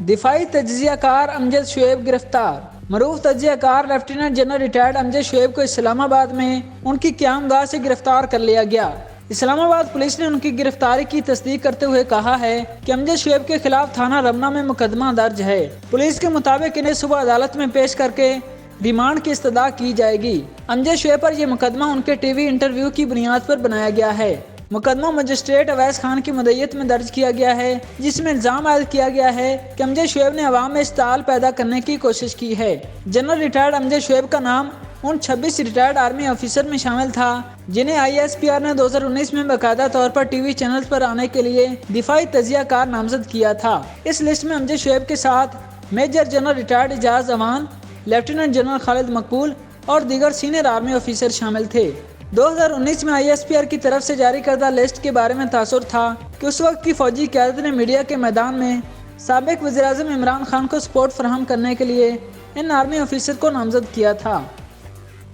دفاعی تجزیہ کار امجد شعیب گرفتار۔ معروف تجزیہ کار لیفٹیننٹ جنرل ریٹائرڈ امجد شعیب کو اسلام آباد میں ان کی قیام گاہ سے گرفتار کر لیا گیا۔ اسلام آباد پولیس نے ان کی گرفتاری کی تصدیق کرتے ہوئے کہا ہے کہ امجد شعیب کے خلاف تھانہ رمنا میں مقدمہ درج ہے۔ پولیس کے مطابق انہیں صبح عدالت میں پیش کر کے ریمانڈ کی استدعا کی جائے گی۔ امجد شعیب پر یہ مقدمہ ان کے ٹی وی انٹرویو کی بنیاد پر بنایا گیا ہے۔ مقدمہ مجسٹریٹ اویس خان کی مدعیت میں درج کیا گیا ہے، جس میں الزام عائد کیا گیا ہے کہ امجد شعیب نے عوام میں اشتعال پیدا کرنے کی کوشش کی ہے۔ جنرل ریٹائرڈ امجد شعیب کا نام ان 26 ریٹائرڈ آرمی آفیسر میں شامل تھا جنہیں ISPR نے 2019 میں باقاعدہ طور پر ٹی وی چینلز پر آنے کے لیے دفاعی تجزیہ کار نامزد کیا تھا۔ اس لسٹ میں امجد شعیب کے ساتھ میجر جنرل ریٹائرڈ اعجاز امان، لیفٹیننٹ جنرل خالد مقبول اور دیگر سینئر آرمی آفیسر شامل تھے۔ 2019 میں ISPR کی طرف سے جاری کردہ لسٹ کے بارے میں تاثر تھا کہ اس وقت کی فوجی قیادت نے میڈیا کے میدان میں سابق وزیر اعظم عمران خان کو سپورٹ فراہم کرنے کے لیے ان آرمی آفیسر کو نامزد کیا تھا۔